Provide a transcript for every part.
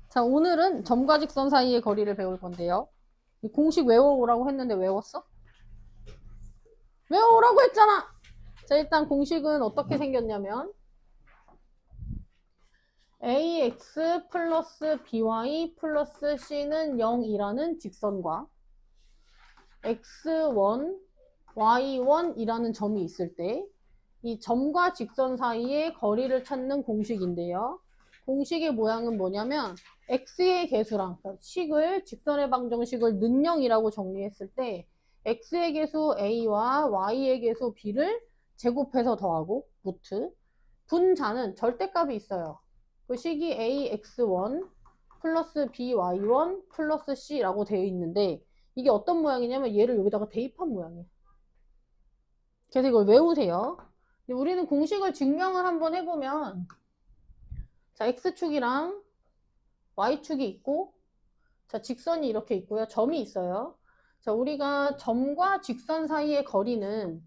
자, 오늘은 점과 직선 사이의 거리를 배울 건데요. 이 공식 외워오라고 했는데 외웠어? 외워오라고 했잖아! 자, 일단 공식은 어떻게 생겼냐면 ax 플러스 by 플러스 c는 0이라는 직선과 x1, y1이라는 점이 있을 때 이 점과 직선 사이의 거리를 찾는 공식인데요. 공식의 모양은 뭐냐면 x의 개수랑 그러니까 식을 직선의 방정식을 는영이라고 정리했을 때 x의 개수 a와 y의 개수 b를 제곱해서 더하고 루트 분자는 절대값이 있어요. 그 식이 ax1 플러스 by1 플러스 c라고 되어 있는데 이게 어떤 모양이냐면 얘를 여기다가 대입한 모양이에요. 그래서 이걸 외우세요. 우리는 공식을 증명을 한번 해보면 자 x축이랑 y축이 있고 자 직선이 이렇게 있고요. 점이 있어요. 자 우리가 점과 직선 사이의 거리는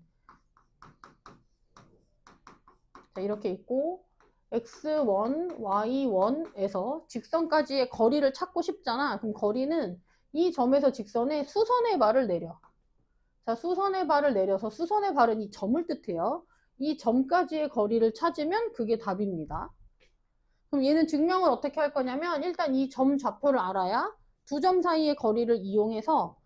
자 이렇게 있고 x1, y1에서 직선까지의 거리를 찾고 싶잖아. 그럼 거리는 이 점에서 직선에 수선의 발을 내려. 자 수선의 발을 내려서 수선의 발은 이 점을 뜻해요. 이 점까지의 거리를 찾으면 그게 답입니다. 그럼 얘는 증명을 어떻게 할 거냐면 일단 이 점 좌표를 알아야 두 점 사이의 거리를 이용해서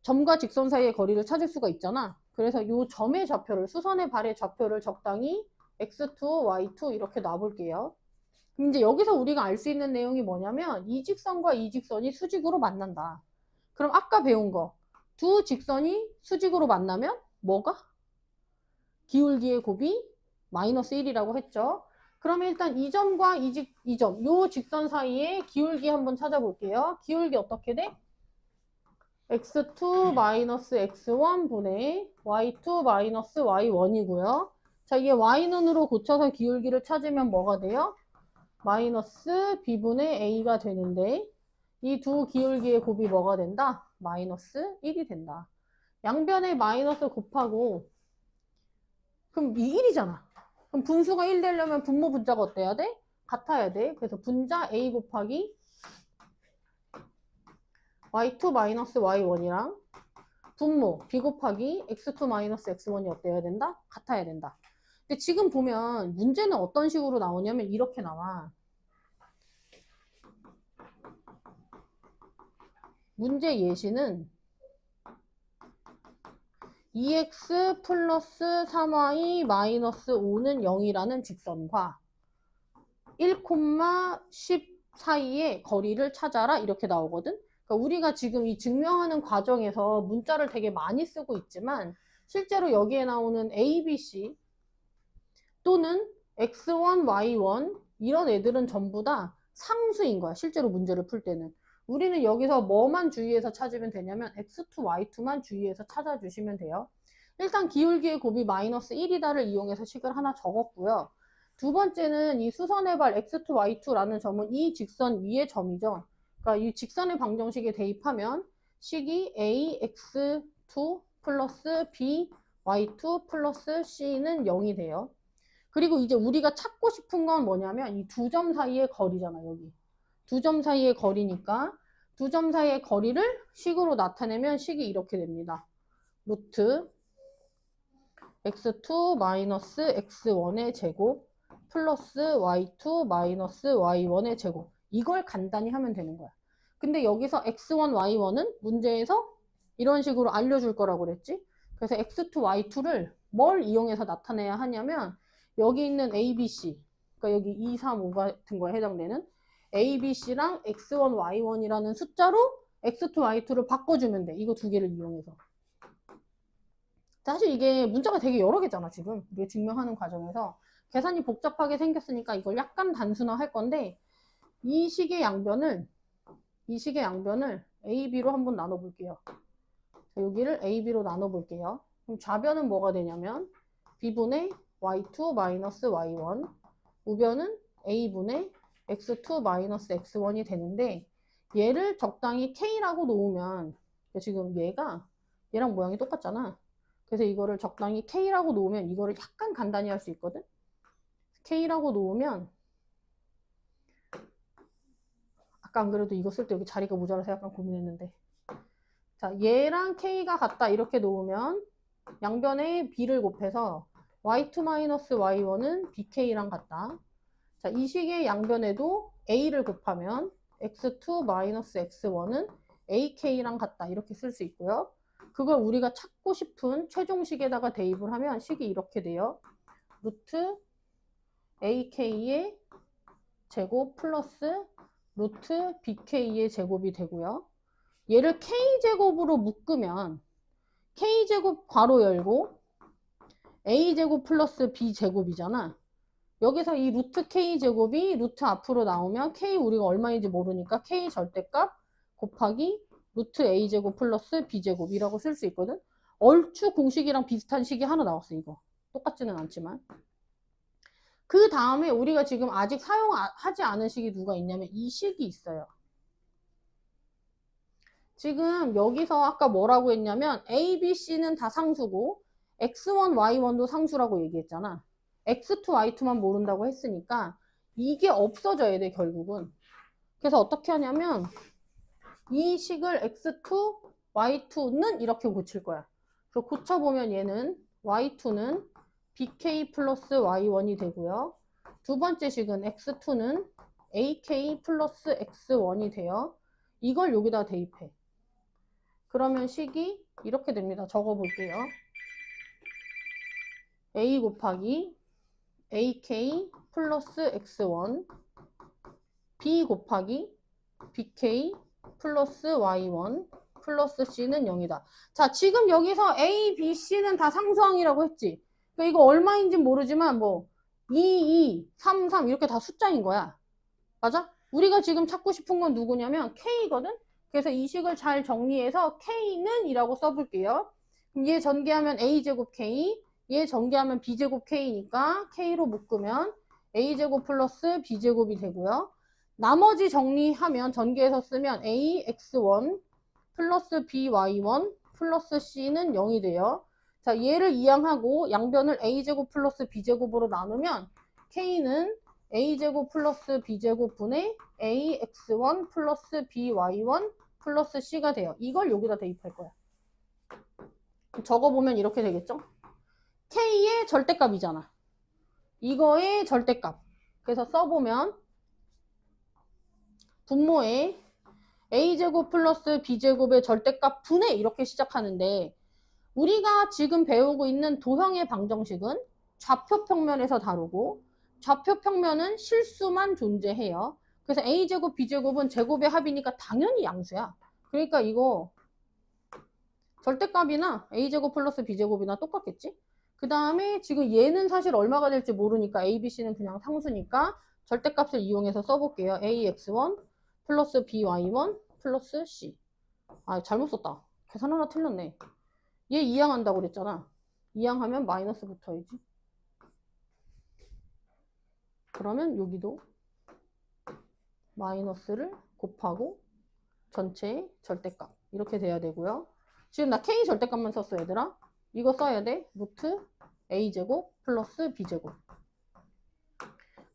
점과 직선 사이의 거리를 찾을 수가 있잖아. 그래서 이 점의 좌표를 수선의 발의 좌표를 적당히 x2, y2 이렇게 놔볼게요. 그럼 이제 여기서 우리가 알 수 있는 내용이 뭐냐면 이 직선과 이 직선이 수직으로 만난다. 그럼 아까 배운 거 두 직선이 수직으로 만나면 뭐가? 기울기의 곱이 마이너스 1이라고 했죠. 그러면 일단 이 점과 이 점, 요 직선 사이에 기울기 한번 찾아볼게요. 기울기 어떻게 돼? x2 마이너스 x1 분의 y2 마이너스 y1이고요. 자, 이게 y는으로 고쳐서 기울기를 찾으면 뭐가 돼요? 마이너스 b분의 a가 되는데 이 두 기울기의 곱이 뭐가 된다? 마이너스 1이 된다. 양변에 마이너스 곱하고 그럼 이 1이잖아. 그럼 분수가 1 되려면 분모 분자가 어때야 돼? 같아야 돼. 그래서 분자 a 곱하기 y2 마이너스 y1이랑 분모 b 곱하기 x2 마이너스 x1이 어때야 된다? 같아야 된다. 근데 지금 보면 문제는 어떤 식으로 나오냐면 이렇게 나와. 문제 예시는 2x 플러스 3y 마이너스 5는 0이라는 직선과 1,10 사이의 거리를 찾아라 이렇게 나오거든. 그러니까 우리가 지금 이 증명하는 과정에서 문자를 되게 많이 쓰고 있지만 실제로 여기에 나오는 A, B, C 또는 X1, Y1 이런 애들은 전부 다 상수인 거야. 실제로 문제를 풀 때는. 우리는 여기서 뭐만 주의해서 찾으면 되냐면 X2, Y2만 주의해서 찾아주시면 돼요. 일단 기울기의 곱이 마이너스 1이다를 이용해서 식을 하나 적었고요. 두 번째는 이 수선의 발 x2, y2라는 점은 이 직선 위의 점이죠. 그러니까 이 직선의 방정식에 대입하면 식이 a, x2 플러스 b, y2 플러스 c는 0이 돼요. 그리고 이제 우리가 찾고 싶은 건 뭐냐면 이 두 점 사이의 거리잖아, 여기. 두 점 사이의 거리니까 두 점 사이의 거리를 식으로 나타내면 식이 이렇게 됩니다. 루트 x2 마이너스 x1의 제곱 플러스 y2 마이너스 y1의 제곱 이걸 간단히 하면 되는 거야. 근데 여기서 x1, y1은 문제에서 이런 식으로 알려줄 거라고 그랬지? 그래서 x2, y2를 뭘 이용해서 나타내야 하냐면 여기 있는 a, b, c 그러니까 여기 2, 3, 5 같은 거에 해당되는 a, b, c랑 x1, y1이라는 숫자로 x2, y2를 바꿔주면 돼. 이거 두 개를 이용해서. 사실 이게 문자가 되게 여러 개잖아, 지금. 우리가 증명하는 과정에서. 계산이 복잡하게 생겼으니까 이걸 약간 단순화할 건데, 이 식의 양변을 A, B로 한번 나눠볼게요. 여기를 A, B로 나눠볼게요. 그럼 좌변은 뭐가 되냐면, B분의 Y2 마이너스 Y1, 우변은 A분의 X2 마이너스 X1이 되는데, 얘를 적당히 K라고 놓으면, 지금 얘랑 모양이 똑같잖아. 그래서 이거를 적당히 K라고 놓으면 이거를 약간 간단히 할 수 있거든. K라고 놓으면 안 그래도 이거 쓸 때 여기 자리가 모자라서 약간 고민했는데. 자, 얘랑 k가 같다 이렇게 놓으면 양변에 b를 곱해서 y2-y1은 bk랑 같다. 자, 이 식의 양변에도 a를 곱하면 x2-x1은 ak랑 같다 이렇게 쓸 수 있고요. 그걸 우리가 찾고 싶은 최종식에다가 대입을 하면 식이 이렇게 돼요. 루트 ak의 제곱 플러스 루트 bk의 제곱이 되고요. 얘를 k제곱으로 묶으면 k제곱 괄호 열고 a제곱 플러스 b제곱이잖아. 여기서 이 루트 k제곱이 루트 앞으로 나오면 k 우리가 얼마인지 모르니까 k 절대값 곱하기 루트 a제곱 플러스 b제곱이라고 쓸 수 있거든. 얼추 공식이랑 비슷한 식이 하나 나왔어. 이거 똑같지는 않지만. 그 다음에 우리가 지금 아직 사용하지 않은 식이 누가 있냐면 이 식이 있어요. 지금 여기서 아까 뭐라고 했냐면 A, B, C는 다 상수고 X1, Y1도 상수라고 얘기했잖아. X2, Y2만 모른다고 했으니까 이게 없어져야 돼 결국은. 그래서 어떻게 하냐면 이 식을 X2, Y2는 이렇게 고칠 거야. 그래서 고쳐보면 얘는 Y2는 BK 플러스 Y1이 되고요. 두 번째 식은 X2는 AK 플러스 X1이 돼요. 이걸 여기다 대입해. 그러면 식이 이렇게 됩니다. 적어볼게요. A 곱하기 AK 플러스 X1 B 곱하기 BK 플러스 Y1 플러스 C는 0이다. 자, 지금 여기서 A, B, C는 다 상수항이라고 했지. 그러니까 이거 얼마인지 모르지만 뭐 2, 2, 3, 3 이렇게 다 숫자인 거야. 맞아? 우리가 지금 찾고 싶은 건 누구냐면 K거든? 그래서 이 식을 잘 정리해서 K는 이라고 써볼게요. 그럼 얘 전개하면 A제곱 K, 얘 전개하면 B제곱 K니까 K로 묶으면 A제곱 플러스 B제곱이 되고요. 나머지 정리하면 전개해서 쓰면 AX1 플러스 BY1 플러스 C는 0이 돼요. 자, 얘를 이항하고 양변을 A제곱 플러스 B제곱으로 나누면 K는 A제곱 플러스 B제곱 분의 AX1 플러스 BY1 플러스 C가 돼요. 이걸 여기다 대입할 거야. 적어보면 이렇게 되겠죠? K의 절대값이잖아. 이거의 절대값. 그래서 써보면 분모에 A제곱 플러스 B제곱의 절대값 분의 이렇게 시작하는데 우리가 지금 배우고 있는 도형의 방정식은 좌표 평면에서 다루고 좌표 평면은 실수만 존재해요. 그래서 A제곱 B제곱은 제곱의 합이니까 당연히 양수야. 그러니까 이거 절대값이나 A제곱 플러스 B제곱이나 똑같겠지? 그 다음에 지금 얘는 사실 얼마가 될지 모르니까 A, B, C는 그냥 상수니까 절대값을 이용해서 써볼게요. AX1 플러스 BY1 플러스 C. 아, 잘못 썼다. 계산 하나 틀렸네. 얘 이항한다고 그랬잖아. 이항하면 마이너스 붙어야지. 그러면 여기도 마이너스를 곱하고 전체의 절대값 이렇게 돼야 되고요. 지금 나 K 절대값만 썼어 얘들아. 이거 써야 돼. 루트 A제곱 플러스 B제곱.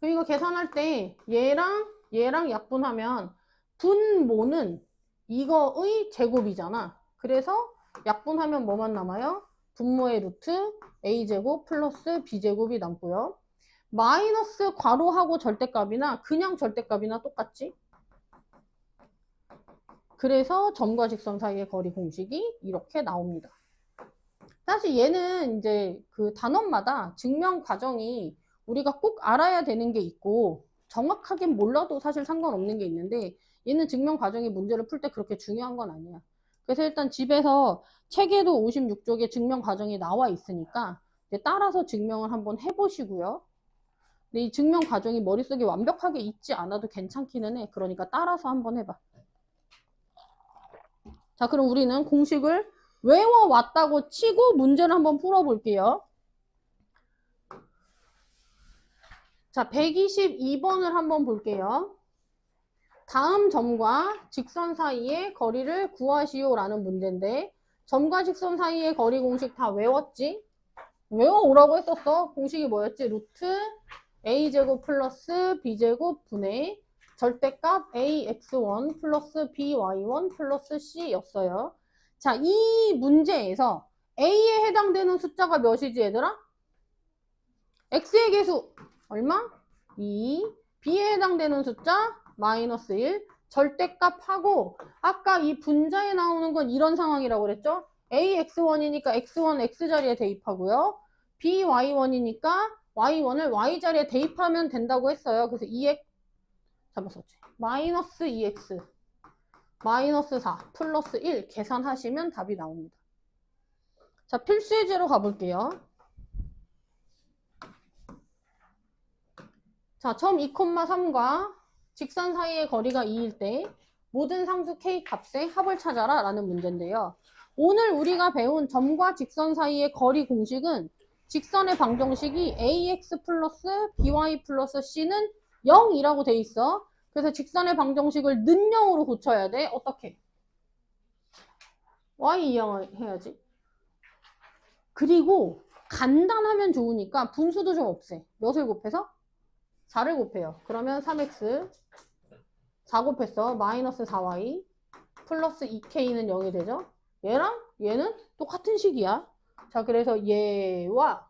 이거 계산할 때 얘랑 약분하면 분모는 이거의 제곱이잖아. 그래서 약분하면 뭐만 남아요? 분모의 루트 A제곱 플러스 B제곱이 남고요. 마이너스 괄호하고 절대값이나 그냥 절대값이나 똑같지? 그래서 점과 직선 사이의 거리 공식이 이렇게 나옵니다. 사실 얘는 이제 그 단원마다 증명 과정이 우리가 꼭 알아야 되는 게 있고 정확하게 몰라도 사실 상관없는 게 있는데 얘는 증명 과정이 문제를 풀 때 그렇게 중요한 건 아니야. 그래서 일단 집에서 책에도 56쪽에 증명 과정이 나와 있으니까 따라서 증명을 한번 해보시고요. 근데 이 증명 과정이 머릿속에 완벽하게 있지 않아도 괜찮기는 해. 그러니까 따라서 한번 해봐. 자, 그럼 우리는 공식을 외워왔다고 치고 문제를 한번 풀어볼게요. 자, 122번을 한번 볼게요. 다음 점과 직선 사이의 거리를 구하시오라는 문제인데 점과 직선 사이의 거리 공식 다 외웠지? 외워오라고 했었어. 공식이 뭐였지? 루트 A제곱 플러스 B제곱 분의 절대값 ax1 플러스 by1 플러스 c였어요. 자, 이 문제에서 a에 해당되는 숫자가 몇이지 얘들아? x의 개수 얼마? 2. b에 해당되는 숫자 마이너스 1. 절대값하고 아까 이 분자에 나오는 건 이런 상황이라고 그랬죠? ax1이니까 x1 x자리에 대입하고요. by1이니까 y1을 y자리에 대입하면 된다고 했어요. 그래서 2x 잡았었지. 마이너스 2x 마이너스 4 플러스 1 계산하시면 답이 나옵니다. 자, 필수 예제로 가볼게요. 자, 점 2,3과 직선 사이의 거리가 2일 때 모든 상수 k 값의 합을 찾아라 라는 문제인데요. 오늘 우리가 배운 점과 직선 사이의 거리 공식은 직선의 방정식이 ax 플러스 by 플러스 c는 0이라고 돼 있어. 그래서 직선의 방정식을 는 0으로 고쳐야 돼. 어떻게? y 이항해야지. 그리고 간단하면 좋으니까 분수도 좀 없애. 몇을 곱해서? 4를 곱해요. 그러면 3x 4 곱했어. 마이너스 4y 플러스 2k는 0이 되죠. 얘랑 얘는 똑같은 식이야. 자, 그래서 얘와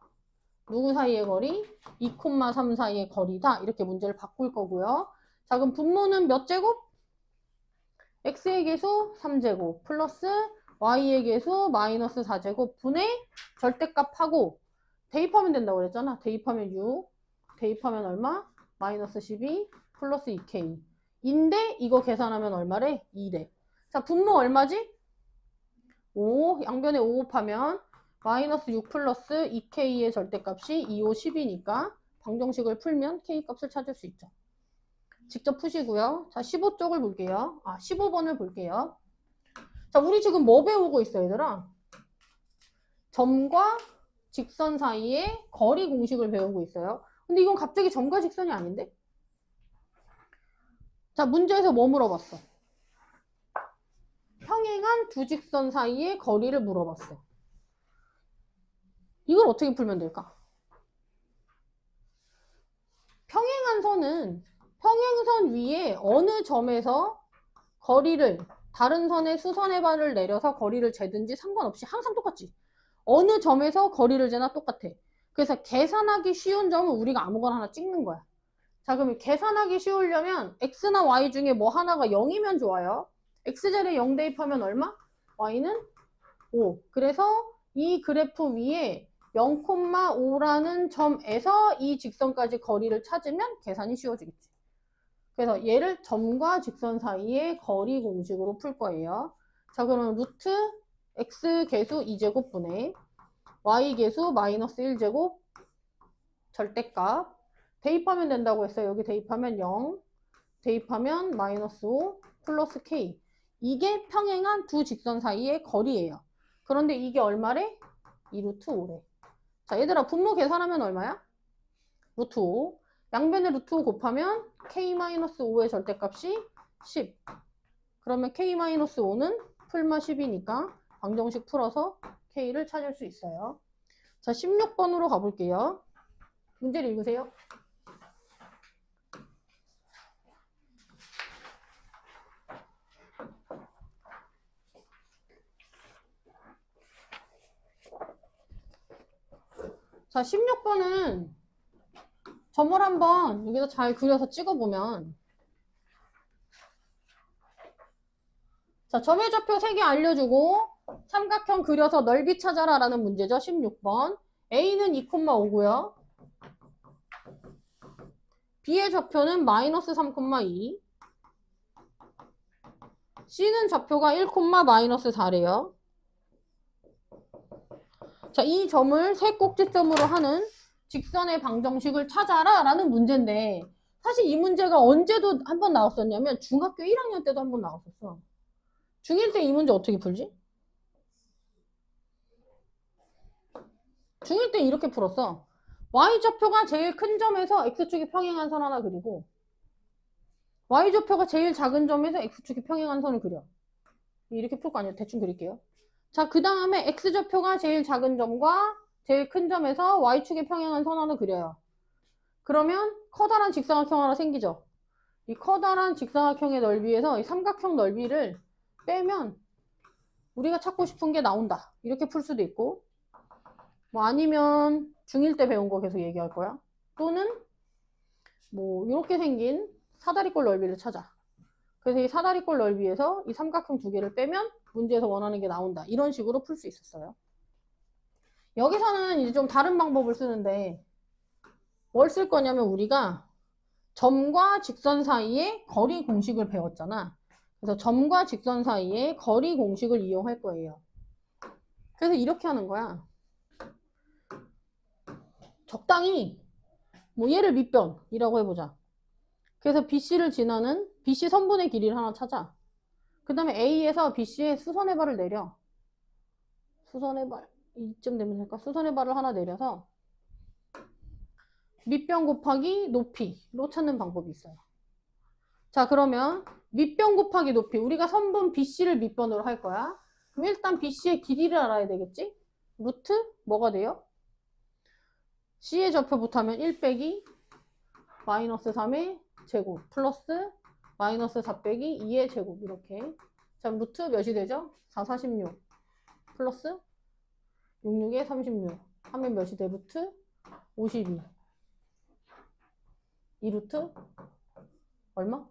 누구 사이의 거리? 2,3 사이의 거리다. 이렇게 문제를 바꿀 거고요. 자, 그럼 분모는 몇 제곱? x의 개수 3제곱 플러스 y의 개수 마이너스 4제곱 분의 절대값하고 대입하면 된다고 그랬잖아. 대입하면 6, 대입하면 얼마? 마이너스 12 플러스 2k 인데 이거 계산하면 얼마래? 2래. 자, 분모 얼마지? 5, 양변에 5 곱하면 마이너스 6 플러스 2k의 절대값이 2, 5, 10이니까 방정식을 풀면 k값을 찾을 수 있죠. 직접 푸시고요. 자, 15쪽을 볼게요. 15번을 볼게요. 자, 우리 지금 뭐 배우고 있어요, 얘들아? 점과 직선 사이의 거리 공식을 배우고 있어요. 근데 이건 갑자기 점과 직선이 아닌데? 자, 문제에서 뭐 물어봤어? 평행한 두 직선 사이의 거리를 물어봤어. 이걸 어떻게 풀면 될까? 평행한 선은 평행선 위에 어느 점에서 거리를 다른 선의 수선의 발을 내려서 거리를 재든지 상관없이 항상 똑같지. 어느 점에서 거리를 재나 똑같아. 그래서 계산하기 쉬운 점은 우리가 아무거나 하나 찍는 거야. 자, 그럼 계산하기 쉬우려면 x나 y 중에 뭐 하나가 0이면 좋아요. x자리에 0 대입하면 얼마? y는 5. 그래서 이 그래프 위에 0,5라는 점에서 이 직선까지 거리를 찾으면 계산이 쉬워지겠지. 그래서 얘를 점과 직선 사이의 거리 공식으로 풀 거예요. 자, 그러면 루트 x 개수 2제곱 분의 y 개수 마이너스 1제곱 절대값 대입하면 된다고 했어요. 여기 대입하면 0, 대입하면 마이너스 5 플러스 k. 이게 평행한 두 직선 사이의 거리예요. 그런데 이게 얼마래? 2루트 5래. 자, 얘들아 분모 계산하면 얼마야? 루트 5. 양변에 루트 5 곱하면 k-5의 절대값이 10. 그러면 k-5는 풀마 10이니까 방정식 풀어서 k를 찾을 수 있어요. 자, 16번으로 가볼게요. 문제를 읽으세요. 자, 16번은 점을 한번 여기다 잘 그려서 찍어보면 자, 점의 좌표 3개 알려주고 삼각형 그려서 넓이 찾아라 라는 문제죠. 16번. A는 2,5고요. B의 좌표는 마이너스 3,2. C는 좌표가 1, 마이너스 4래요. 자, 이 점을 세 꼭지점으로 하는 직선의 방정식을 찾아라 라는 문제인데 사실 이 문제가 언제도 한번 나왔었냐면 중학교 1학년 때도 한번 나왔었어. 중1 때 이 문제 어떻게 풀지? 중1 때 이렇게 풀었어. y좌표가 제일 큰 점에서 x축이 평행한 선 하나 그리고 y좌표가 제일 작은 점에서 x축이 평행한 선을 그려. 이렇게 풀 거 아니에요. 대충 그릴게요. 자, 그 다음에 x좌표가 제일 작은 점과 제일 큰 점에서 y축에 평행한 선 하나 그려요. 그러면 커다란 직사각형 하나 생기죠. 이 커다란 직사각형의 넓이에서 이 삼각형 넓이를 빼면 우리가 찾고 싶은 게 나온다. 이렇게 풀 수도 있고, 뭐 아니면 중1 때 배운 거 계속 얘기할 거야. 또는 뭐 이렇게 생긴 사다리꼴 넓이를 찾아. 그래서 이 사다리꼴 넓이에서 이 삼각형 두 개를 빼면 문제에서 원하는 게 나온다. 이런 식으로 풀 수 있었어요. 여기서는 이제 좀 다른 방법을 쓰는데 뭘 쓸 거냐면 우리가 점과 직선 사이의 거리 공식을 배웠잖아. 그래서 점과 직선 사이의 거리 공식을 이용할 거예요. 그래서 이렇게 하는 거야. 적당히 뭐 얘를 밑변이라고 해보자. 그래서 BC를 지나는 BC 선분의 길이를 하나 찾아. 그 다음에 A에서 BC의 수선의 발을 내려. 수선의 발 이쯤 되면 될까? 수선의 발을 하나 내려서 밑변 곱하기 높이로 찾는 방법이 있어요. 자, 그러면 밑변 곱하기 높이. 우리가 선분 BC를 밑변으로 할 거야. 그럼 일단 BC의 길이를 알아야 되겠지? 루트 뭐가 돼요? C의 좌표부터 하면 1 빼기 마이너스 3의 제곱 플러스 마이너스 4 빼기 2의 제곱 이렇게. 자, 루트 몇이 되죠? 4, 46 플러스 6, 6에 36 하면 몇이 돼? 루트 52. 이 루트 얼마?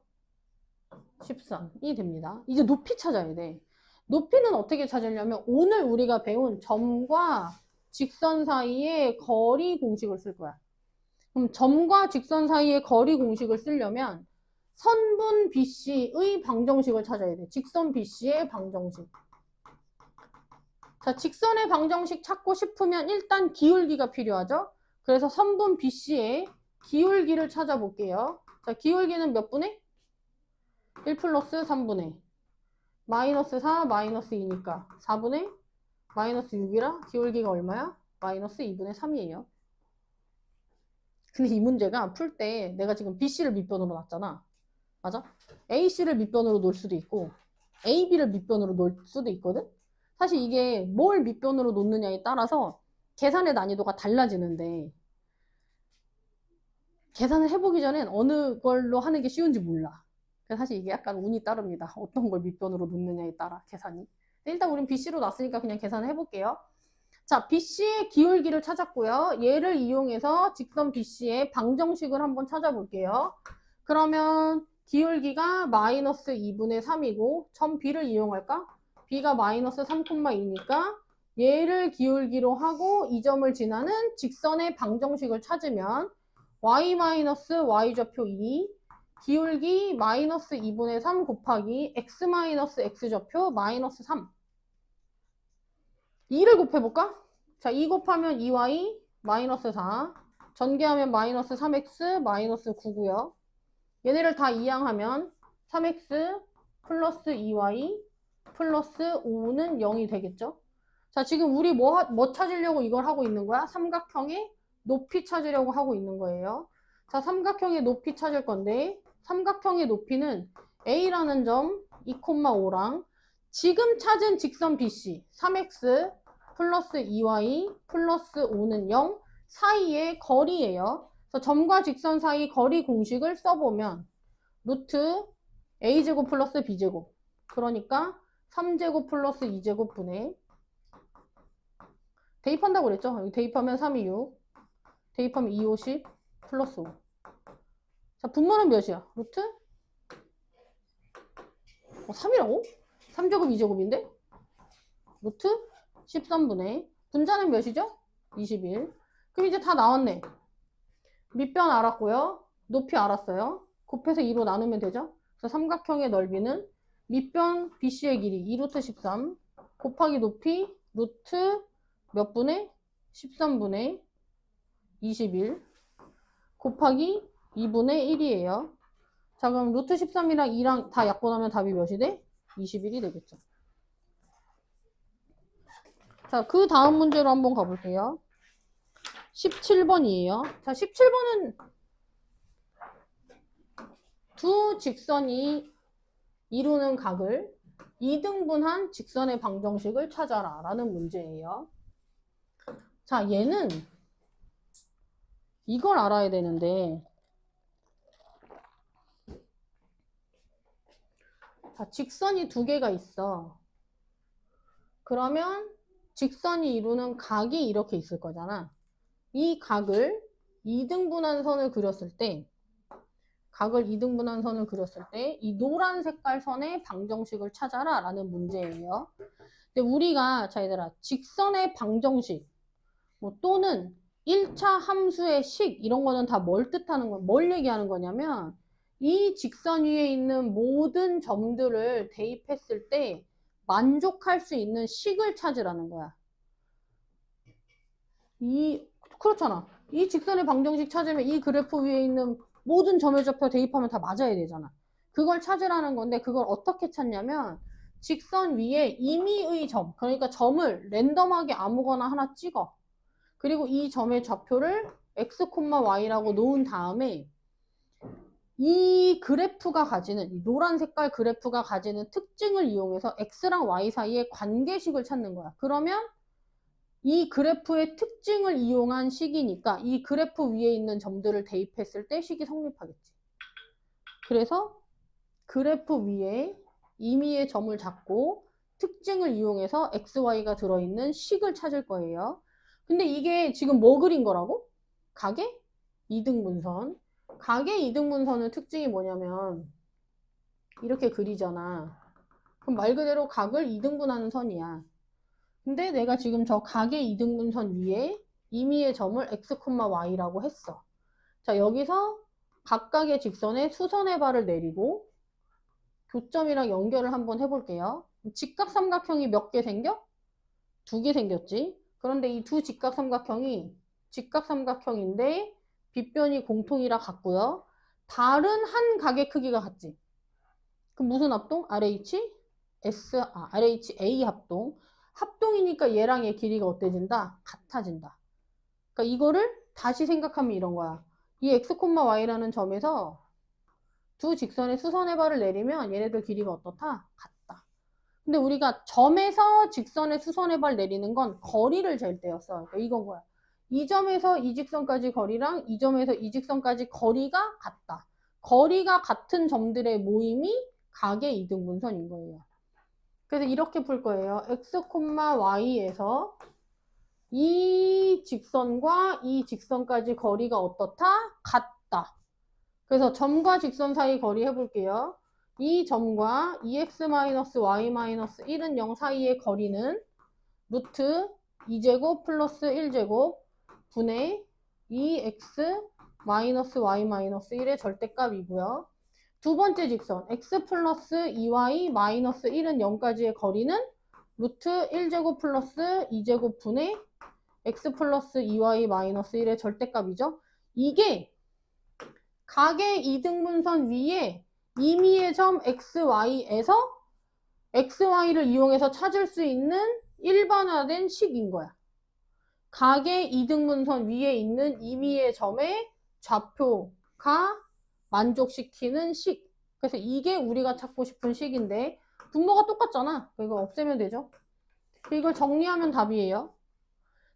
13이 됩니다. 이제 높이 찾아야 돼. 높이는 어떻게 찾으려면 오늘 우리가 배운 점과 직선 사이의 거리 공식을 쓸 거야. 그럼 점과 직선 사이의 거리 공식을 쓰려면 선분 BC의 방정식을 찾아야 돼. 직선 BC의 방정식. 자, 직선의 방정식 찾고 싶으면 일단 기울기가 필요하죠. 그래서 선분 BC의 기울기를 찾아볼게요. 자, 기울기는 몇 분의? 1 플러스 3분의 마이너스 4 마이너스 2니까 4분의 마이너스 6이라 기울기가 얼마야? 마이너스 2분의 3이에요. 근데 이 문제가 풀 때 내가 지금 BC를 밑변으로 놨잖아. 맞아? AC를 밑변으로 놓을 수도 있고 AB를 밑변으로 놓을 수도 있거든? 사실 이게 뭘 밑변으로 놓느냐에 따라서 계산의 난이도가 달라지는데 계산을 해보기 전엔 어느 걸로 하는 게 쉬운지 몰라. 그래서 사실 이게 약간 운이 따릅니다. 어떤 걸 밑변으로 놓느냐에 따라 계산이. 일단 우린 BC로 놨으니까 그냥 계산을 해볼게요. 자, BC의 기울기를 찾았고요. 얘를 이용해서 직선 BC의 방정식을 한번 찾아볼게요. 그러면 기울기가 마이너스 2분의 3이고 점 B를 이용할까? B가 마이너스 3,2니까 얘를 기울기로 하고 이 점을 지나는 직선의 방정식을 찾으면 y 마이너스 y좌표 2 기울기 마이너스 2분의 3 곱하기 x 마이너스 x좌표 마이너스 3 2를 곱해볼까? 자, 2 곱하면 2y 마이너스 4 전개하면 마이너스 3x 마이너스 9고요. 얘네를 다 이항하면 3x 플러스 2y 플러스 5는 0이 되겠죠? 자, 지금 우리 뭐 찾으려고 이걸 하고 있는 거야? 삼각형의 높이 찾으려고 하고 있는 거예요. 자, 삼각형의 높이 찾을 건데 삼각형의 높이는 A라는 점 2,5랑 지금 찾은 직선 BC 3x 플러스 2y 플러스 5는 0 사이의 거리예요. 그래서 점과 직선 사이 거리 공식을 써보면 루트 a제곱 플러스 b제곱 그러니까 3제곱 플러스 2제곱 분의 대입한다고 그랬죠? 여기 대입하면 3, 2, 6 대입하면 2, 5, 10 플러스 5. 자, 분모는 몇이야? 루트? 3이라고? 3제곱 2제곱인데? 루트 13분의 분자는 몇이죠? 21. 그럼 이제 다 나왔네. 밑변 알았고요. 높이 알았어요. 곱해서 2로 나누면 되죠? 그래서 삼각형의 넓이는 밑변 BC의 길이 2루트 13 곱하기 높이 루트 몇 분의? 13분의 21 곱하기 2분의 1이에요. 자, 그럼 루트 13이랑 2랑 다 약분하면 답이 몇이 돼? 21이 되겠죠. 자, 그 다음 문제로 한번 가볼게요. 17번이에요. 자, 17번은 두 직선이 이루는 각을 2등분한 직선의 방정식을 찾아라 라는 문제예요. 자, 얘는 이걸 알아야 되는데 자, 직선이 두 개가 있어. 그러면 직선이 이루는 각이 이렇게 있을 거잖아. 이 각을 2등분한 선을 그렸을 때, 이 노란 색깔 선의 방정식을 찾아라 라는 문제예요. 근데 우리가, 자, 얘들아, 직선의 방정식, 뭐 또는 1차 함수의 식, 이런 거는 다 뭘 뜻하는 거야? 뭘 얘기하는 거냐면, 이 직선 위에 있는 모든 점들을 대입했을 때 만족할 수 있는 식을 찾으라는 거야. 그렇잖아. 이 직선의 방정식 찾으면 이 그래프 위에 있는 모든 점의 좌표 대입하면 다 맞아야 되잖아. 그걸 찾으라는 건데 그걸 어떻게 찾냐면 직선 위에 임의의 점, 그러니까 점을 랜덤하게 아무거나 하나 찍어. 그리고 이 점의 좌표를 x, y라고 놓은 다음에 이 그래프가 가지는, 이 노란 색깔 그래프가 가지는 특징을 이용해서 x랑 y 사이의 관계식을 찾는 거야. 그러면 이 그래프의 특징을 이용한 식이니까 이 그래프 위에 있는 점들을 대입했을 때 식이 성립하겠지. 그래서 그래프 위에 임의의 점을 잡고 특징을 이용해서 xy가 들어있는 식을 찾을 거예요. 근데 이게 지금 뭐 그린 거라고? 각의 이등분선. 각의 이등분선의 특징이 뭐냐면 이렇게 그리잖아. 그럼 말 그대로 각을 이등분하는 선이야. 근데 내가 지금 저 각의 이등분선 위에 임의의 점을 x, y라고 했어. 자, 여기서 각각의 직선에 수선의 발을 내리고 교점이랑 연결을 한번 해볼게요. 직각삼각형이 몇 개 생겨? 2개 생겼지. 그런데 이 두 직각삼각형이 직각삼각형인데 빗변이 공통이라 같고요. 다른 한 각의 크기가 같지. 그럼 무슨 합동? RHA 합동. 합동이니까 얘랑 얘 길이가 어때진다? 같아진다. 그러니까 이거를 다시 생각하면 이런 거야. 이 x, y라는 점에서 두 직선의 수선의 발을 내리면 얘네들 길이가 어떻다? 같다. 근데 우리가 점에서 직선의 수선의 발 내리는 건 거리를 잴 때였어. 그러니까 이건 거야. 이 점에서 이 직선까지 거리랑 이 점에서 이 직선까지 거리가 같다. 거리가 같은 점들의 모임이 각의 이등분선인 거예요. 그래서 이렇게 풀 거예요. x, y에서 이 직선과 이 직선까지 거리가 어떻다? 같다. 그래서 점과 직선 사이 거리 해볼게요. 이 점과 2x-y-1은 0 사이의 거리는 루트 2제곱 플러스 1제곱 분의 2x-y-1의 절대값이고요. 두 번째 직선 x 플러스 2y 마이너스 1은 0까지의 거리는 루트 1제곱 플러스 2제곱 분의 x 플러스 2y 마이너스 1의 절대값이죠. 이게 각의 이등분선 위에 임의의 점 xy에서 xy를 이용해서 찾을 수 있는 일반화된 식인 거야. 각의 이등분선 위에 있는 임의의 점의 좌표가 만족시키는 식. 그래서 이게 우리가 찾고 싶은 식인데 분모가 똑같잖아. 이거 없애면 되죠. 이걸 정리하면 답이에요.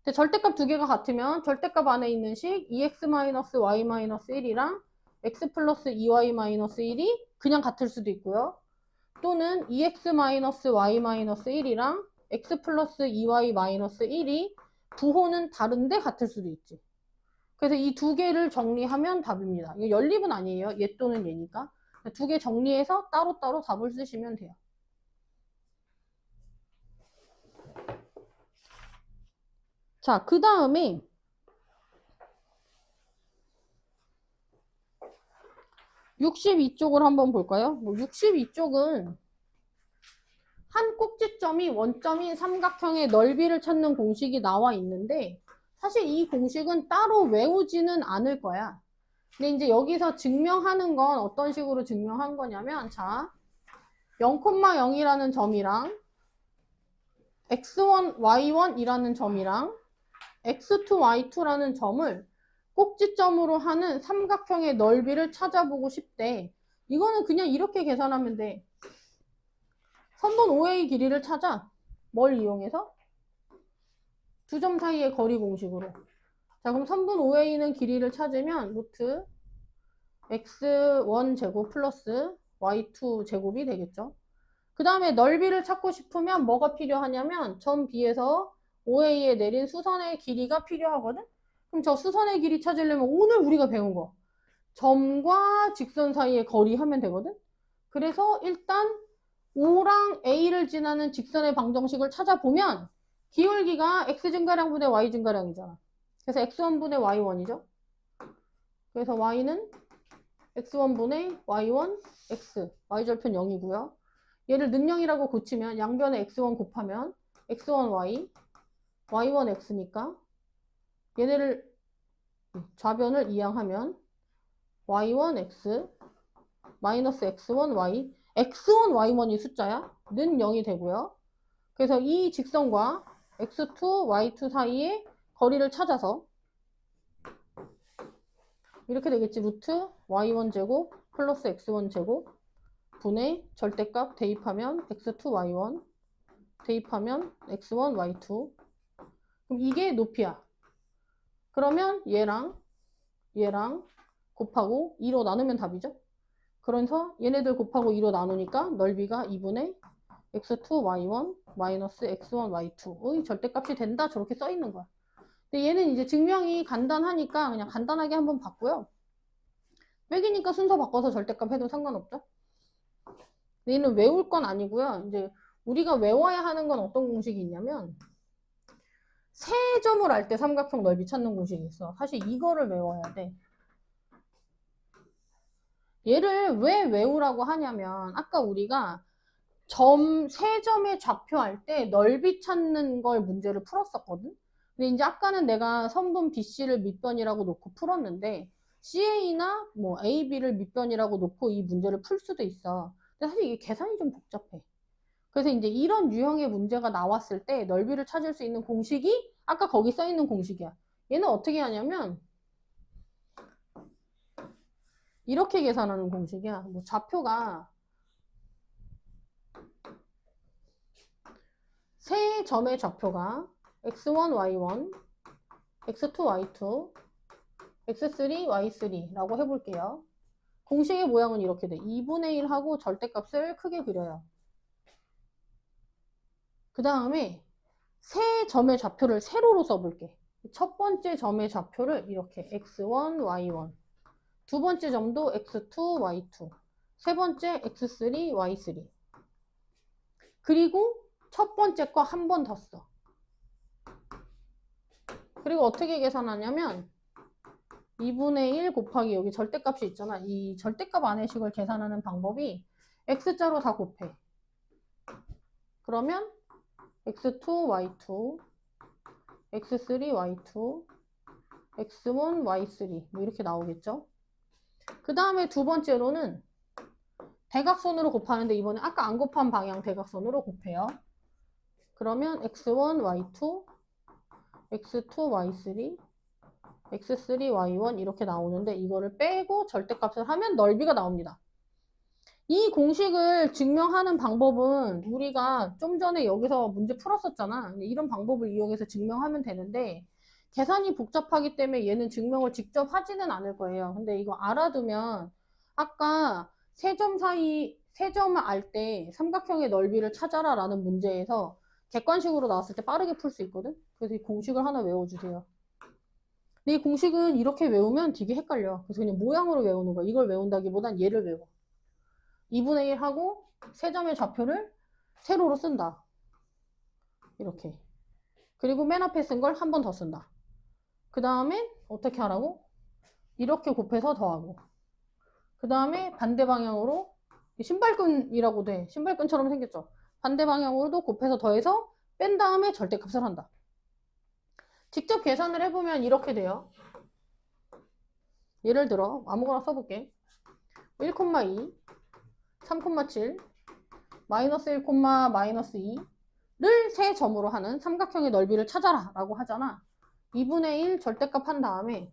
근데 절대값 두 개가 같으면 절대값 안에 있는 식 2x-y-1이랑 x 플러스 2y-1이 그냥 같을 수도 있고요. 또는 2x-y-1이랑 x 플러스 2y-1이 부호는 다른데 같을 수도 있지. 그래서 이 두 개를 정리하면 답입니다. 이거 연립은 아니에요. 얘 또는 얘니까. 두 개 정리해서 따로따로 답을 쓰시면 돼요. 자, 그 다음에 62쪽을 한번 볼까요? 62쪽은 한 꼭지점이 원점인 삼각형의 넓이를 찾는 공식이 나와 있는데 사실 이 공식은 따로 외우지는 않을 거야. 근데 이제 여기서 증명하는 건 어떤 식으로 증명한 거냐면 자, 0,0이라는 점이랑 x1, y1이라는 점이랑 x2, y2라는 점을 꼭지점으로 하는 삼각형의 넓이를 찾아보고 싶대. 이거는 그냥 이렇게 계산하면 돼. 선분 OA 길이를 찾아. 뭘 이용해서? 두 점 사이의 거리 공식으로. 자, 그럼 선분 OA는 길이를 찾으면 루트 x1 제곱 플러스 y2 제곱이 되겠죠. 그 다음에 넓이를 찾고 싶으면 뭐가 필요하냐면 점 B에서 OA에 내린 수선의 길이가 필요하거든? 그럼 저 수선의 길이 찾으려면 오늘 우리가 배운 거 점과 직선 사이의 거리 하면 되거든? 그래서 일단 O랑 A를 지나는 직선의 방정식을 찾아보면 기울기가 X 증가량분의 Y 증가량이잖아. 그래서 X1분의 Y1이죠. 그래서 Y는 X1분의 Y1 X, Y절편 0이고요. 얘를 능령이라고 고치면 양변에 X1 곱하면 X1Y, Y1 X니까 얘네를 좌변을 이항하면 Y1 X 마이너스 X1 Y, X1 Y1이 숫자야. 는 0이 되고요. 그래서 이 직선과 X2 Y2 사이의 거리를 찾아서 이렇게 되겠지. 루트 Y1 제곱 플러스 X1 제곱 분의 절대값 대입하면 X2 Y1 대입하면 X1 Y2. 그럼 이게 높이야. 그러면 얘랑 곱하고 2로 나누면 답이죠. 그래서 얘네들 곱하고 2로 나누니까 넓이가 2분의 X2 Y1 마이너스 X1 Y2의 절대값이 된다. 저렇게 써 있는 거야. 근데 얘는 이제 증명이 간단하니까 그냥 간단하게 한번 봤고요. 빼기니까 순서 바꿔서 절대값 해도 상관없죠. 근데 얘는 외울 건 아니고요. 이제 우리가 외워야 하는 건 어떤 공식이 있냐면 세 점을 알 때 삼각형 넓이 찾는 공식이 있어. 사실 이거를 외워야 돼. 얘를 왜 외우라고 하냐면 아까 우리가 세 점의 좌표 할 때 넓이 찾는 걸 문제를 풀었었거든. 근데 이제 아까는 내가 선분 BC를 밑변이라고 놓고 풀었는데 CA나 뭐 AB를 밑변이라고 놓고 이 문제를 풀 수도 있어. 근데 사실 이게 계산이 좀 복잡해. 그래서 이제 이런 유형의 문제가 나왔을 때 넓이를 찾을 수 있는 공식이 아까 거기 써 있는 공식이야. 얘는 어떻게 하냐면 이렇게 계산하는 공식이야. 뭐 좌표가 세 점의 좌표가 x1, y1, x2, y2, x3, y3라고 해볼게요. 공식의 모양은 이렇게 돼. 2분의 1하고 절대값을 크게 그려요. 그 다음에 세 점의 좌표를 세로로 써볼게. 첫 번째 점의 좌표를 이렇게 x1, y1, 두 번째 점도 x2, y2, 세 번째 x3, y3. 그리고 첫 번째 거 한 번 더 써. 그리고 어떻게 계산하냐면 2분의 1 곱하기 여기 절대값이 있잖아. 이 절대값 안의식을 계산하는 방법이 x자로 다 곱해. 그러면 x2, y2, x3, y2, x1, y3 뭐 이렇게 나오겠죠. 그 다음에 두 번째로는 대각선으로 곱하는데 이번에 아까 안 곱한 방향 대각선으로 곱해요. 그러면 x1, y2, x2, y3, x3, y1 이렇게 나오는데 이거를 빼고 절대값을 하면 넓이가 나옵니다. 이 공식을 증명하는 방법은 우리가 좀 전에 여기서 문제 풀었었잖아. 이런 방법을 이용해서 증명하면 되는데 계산이 복잡하기 때문에 얘는 증명을 직접 하지는 않을 거예요. 근데 이거 알아두면 아까 세 점 사이, 세 점을 알 때 삼각형의 넓이를 찾아라 라는 문제에서 객관식으로 나왔을 때 빠르게 풀 수 있거든. 그래서 이 공식을 하나 외워주세요. 근데 이 공식은 이렇게 외우면 되게 헷갈려. 그래서 그냥 모양으로 외우는 거야. 이걸 외운다기보단 얘를 외워. 2분의 1 하고 세 점의 좌표를 세로로 쓴다. 이렇게. 그리고 맨 앞에 쓴 걸 한 번 더 쓴다. 그 다음에 어떻게 하라고? 이렇게 곱해서 더하고. 그 다음에 반대 방향으로 신발끈이라고 돼. 신발끈처럼 생겼죠. 반대 방향으로도 곱해서 더해서 뺀 다음에 절대값을 한다. 직접 계산을 해보면 이렇게 돼요. 예를 들어 아무거나 써볼게. 1,2, 3,7, 마이너스 1, 마이너스 2를 세 점으로 하는 삼각형의 넓이를 찾아라 라고 하잖아. 2분의 1 절대값 한 다음에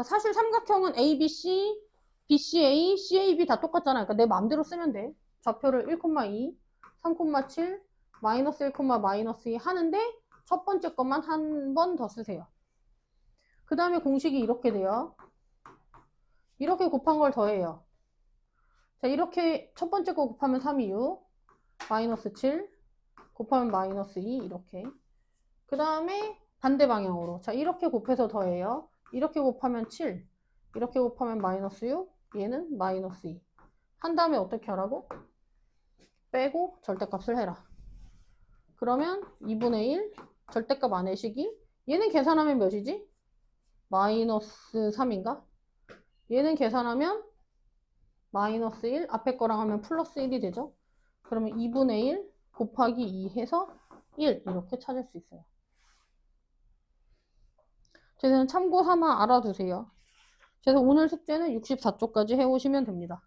사실 삼각형은 ABC, BCA, CAB 다 똑같잖아. 그러니까 내 마음대로 쓰면 돼. 좌표를 1,2, 3,7, 마이너스 1, 마이너스 2 하는데 첫 번째 것만 한 번 더 쓰세요. 그 다음에 공식이 이렇게 돼요. 이렇게 곱한 걸 더해요. 자, 이렇게 첫 번째 거 곱하면 3이 6, 마이너스 7 곱하면 마이너스 2 이렇게. 그 다음에 반대 방향으로. 자, 이렇게 곱해서 더해요. 이렇게 곱하면 7, 이렇게 곱하면 마이너스 6, 얘는 마이너스 2. 한 다음에 어떻게 하라고? 빼고 절대값을 해라. 그러면 2분의 1 절대값 안해시기. 얘는 계산하면 몇이지? 마이너스 3인가? 얘는 계산하면 마이너스 1 앞에 거랑 하면 플러스 1이 되죠. 그러면 2분의 1 곱하기 2 해서 1 이렇게 찾을 수 있어요. 그래서 참고 삼아 알아두세요. 그래서 오늘 숙제는 64쪽까지 해오시면 됩니다.